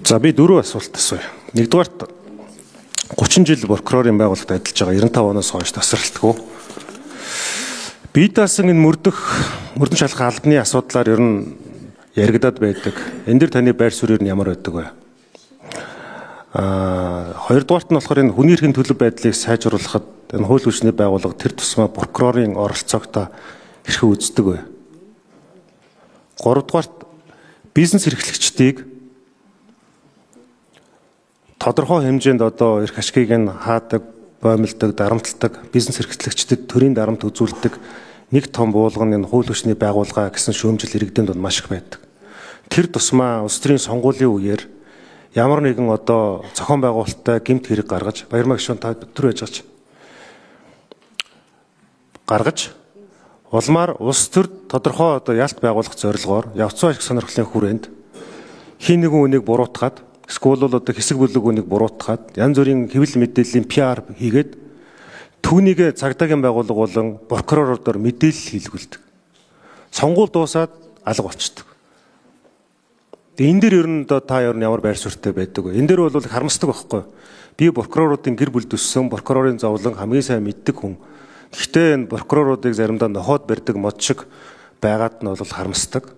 За би дөрөв асуулт асууя. Нэгдүгээрт 30 жил прокурорын байгууллагад ажиллаж байгаа 95 оноос хойш тасралтгүй. Бие даасан энэ мөрдөн шалгах албаны асуудлаар ер нь яригадаад байдаг. Энд дэр таны байр суурь нь ямар байдаг вэ? Хоёрдугаарт нь болохоор энэ хүний эрхийн төлөв байдлыг сайжруулахад энэ хууль хүчний байгууллага тэр тусмаа прокурорын оролцоогтой хэрхэн үздэг вэ? Гуравдугаарт бизнес эрхлэгчдийг тодорхой хэмжээнд одоо эрх ашгийг нь хаадаг, боомлдог, дарамтлагдаг, бизнес эрхлэгчдэд төрийн дарамт үзүүлдэг нэг том буулган энэ хууль хүчний байгууллага гэсэн шүүмжил иргэдэнд маш их байдаг. Тэр тусмаа улс төрийн сонгуулийн үеэр ямар нэгэн одоо зохион байгуулалттай гэмт хэрэг гаргаж, баярмаа гишүүн та төр байж гаргаж улмаар улс төрд тодорхой одоо ялт байгуулах зорилгоор явцсан ашиг сонирхлын хүрээнд хин нэгэн үнийг буруутгаад эсвэл одоо хэсэг бүлэг үнийг буруутгаад янз бүрийн хэвлэл мэдээллийн PR хийгээд түүнийг цагдаагийн байгууллага болон прокуророор мэдээлэл хийлгүүлдэг. Сонгуул дуусаад алга болчдөг. Энэ дээр ер нь та ер нь ямар байр суурьтай байдаг вэ? Энэ дээр бол харамсдаг байхгүй. Би прокуроруудын гэр бүл төссөн, прокурорын зовлон хамгийн сайн мэддэг хүн. Гэхдээ энэ прокуроруудыг заримдаа нохоод барьдаг мод шиг байгаад нь бол харамсдаг.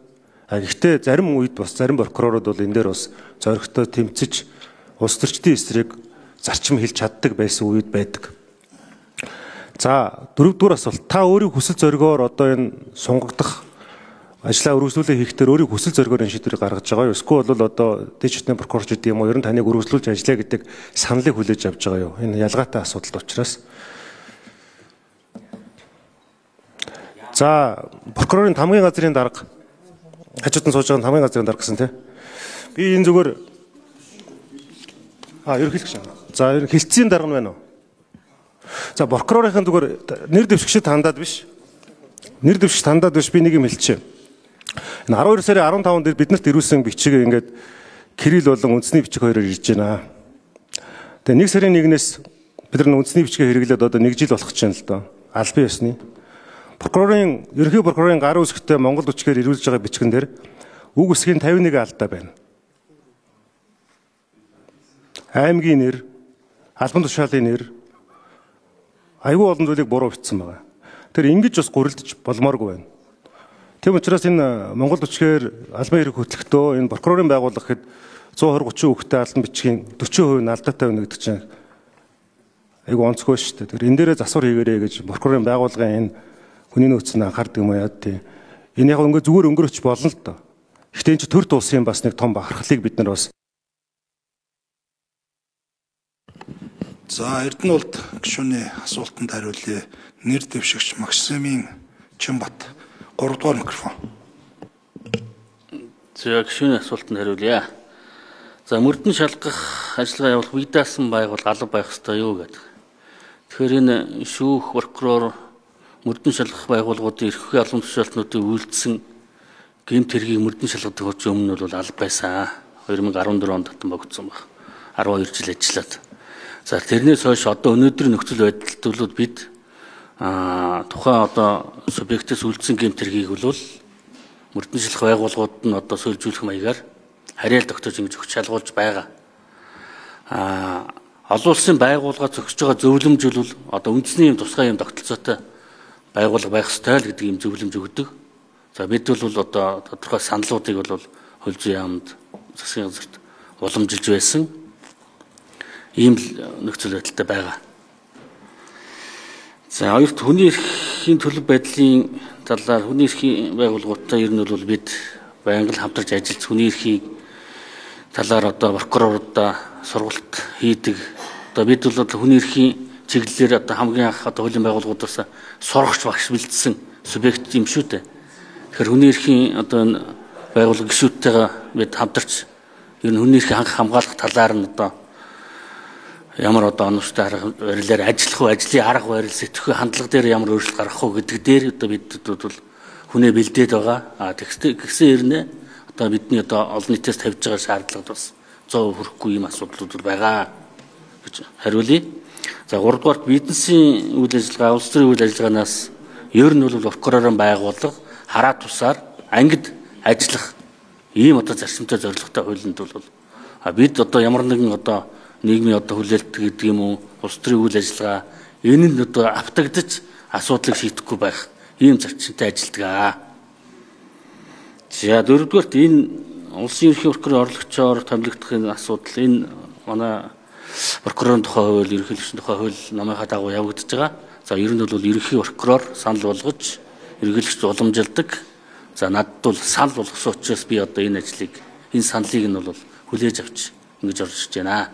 Гэхдээ зарим үед бас зарим прокурорууд бол энэ дээр бас зоригтой тэмцэж улс төрчдийн эсрэг зарчим хэлж чаддаг байсан үед байдаг. За дөрөвдүгээр асуулт. Та өөрийн хүсэл зоригоор одоо энэ сунгагдах ажлаа үргэлжлүүлээ хийхдээ өөрийн хүсэл зоригоор энэ шийдвэрийг гаргаж байгаа юу? Эсвэл бол одоо дэжитний прокурорч гэдэг юм уу? Ер нь таныг үргэлжлүүлж ажиллая гэдэг саналыг хүлээж авч байгаа юу? Энэ ялгаатай асуудал учраас. За прокурорын хамгийн газрын дарга хажуудан сууж байгаа хамгийн газрын дарга гэсэн тийм. Би энэ зүгээр ерөнхийлөгч. За ер нь хилцээний дарга нь байна уу? За прокурорын зүгээр нэр дэвшигчд хандаад биш. Нэр дэвшигчд хандаад биш би нэг юм хэлчихэ. Энэ 12 сарын 15-нд биднэрт ирүүлсэн бичиг ингээд Кирилл болон үндэсний бичиг хоёроор ирж байна. Тэгээ 1 сарын 1-ээс бид нар үндэсний бичгээ хэрэглээд одоо 1 жил болох чинь л доо. Албан ёсны ерөнхий прокурорын гарын үсэгтээ Монгол үчгээр ирүүлж байгаа бичгэн дээр үг үсгийн 51 алдаа байна. Аймгийн нэр, албан тушаалын нэр аюул олон зүйлийг буруу бичсэн байгаа. Тэр ингэж бас гурилдаж болмооргүй байна. Тийм учраас энэ Монгол үчгээр албан эрх хөтлөختөө энэ прокурорын байгууллага гэхэд 120-30 үгтэй албан бичгийн 40% нь алдаатай байна гэдэг чинь айгүй онцгой шүү дээ. Тэр энэ дээрээ засвар хийгээрэй гэж прокурорын байгууллагын энэ хүний нөөц нь анхаардаг юм яа тий. Энэ яг ингээд зүгээр өнгөрөөч болно л доо. Гэхдээ энэ ч төр тулсын бас нэг том бахархлыг бид нар бас. За Эрдэнэт гишүүний асуултанд хариулъя. Нэр дэвшигч Максимын Чимбат 3 дугаар микрофон. За гишүүний асуултанд хариулъя. За мөрдөн шалгах ажиллагаа явуулах бие даасан байгууллага алба байх ёстой юу гэдэг. Тэгэхээр энэ шүүх прокурор мөрдөн шалгах байгууллагуудын эрхээ албан тушаалтнуудыг үйлдсэн гэмт хэргийг мөрдөн шалгадаг хурц өмнө бол алба байсан. 2014 онд татан богдсон баг. 12 жил ажиллаад. За тэрнээс хойш одоо өнөөдрийн нөхцөл байдалд бол бид тухайн одоо субъектээс үйлдсэн гэмт хэргийг бол мөрдөн шалгах байгууллагууд нь одоо сөөлжүүлэх маягаар харьяал тогтоож ингэж өгч шалгуулж байгаа. Олон улсын байгууллага зохицож байгаа зөвлөмж бол одоо үндэсний юм тусгай юм тогтолцоотой байгууллага байх ёстой л гэдэг юм зөвлөмж өгдөг. За бид бол одоо тодорхой саналуудыг бол хууль зүйн яамд засгийн газарт уламжилж байсан. Ийм нөхцөл байдалтай байгаа. За хоёрт хүний эрхийн төлөв байдлын талаар хүний эрхийн байгууллагуудтай ер нь бол бид байнга хамтарч ажиллаж хүний эрхийг талаар одоо прокуроруудаа сургалт хийдэг. Одоо бид бол хүний эрхийн чиглэлээр одоо хамгийн анх одоо хуулийн байгууллагуудаас сурагч багш бэлдсэн субъект юм шүү дээ. Тэгэхээр хүний эрхийн одоо байгууллага гишүүдтэйгээ бид хамтарч ер нь хүний эрхийг хамгаалах талаар нь одоо ямар одоо оновчтой арга барилаар ажиллах уу, ажлын арга барил сэтгэх хандлага дээр ямар өөрчлөлт гаргах уу гэдэг дээр одоо бид бол хүнээ бэлдээд байгаа. Тэгсэн хэрнээ одоо бидний одоо олон нийтээс тавьж байгаа шаардлагад бас 100% хүрэхгүй юм асуудлууд байгаа гэж хариулъя. За 3 дугаарт бизнесийн үйл ажиллагаа, улс төрийн үйл ажиллагаанаас ер нь бол прокурорын байгууллага хараа тусаар ангид ажиллах ийм одоо зарчимтай зорилготой хуулинд бол бид одоо ямар нэгэн одоо нийгмийн одоо хүлээлт гэдэг юм уу, улс төрийн үйл ажиллагаа энэ нь одоо автагдаж асуудлыг шийдэхгүй байх ийм зарчимтай ажилтгаа. За дөрөвдүгээрт энэ улсын ерөнхий прокурорын орлогчоор томилогдох энэ асуудал энэ манай прокурорын тухай хууль, ерөнхийлөгчийн тухай хууль намынхаа дагуу явагдаж байгаа. За ер нь бол ерөнхий прокурор санал болгож ерөнхийлөгчд уламжилдаг. За надад бол санал болгосон учраас би одоо энэ ажлыг, энэ саналыг нь бол хүлээж авч ингэж орж ирж байна.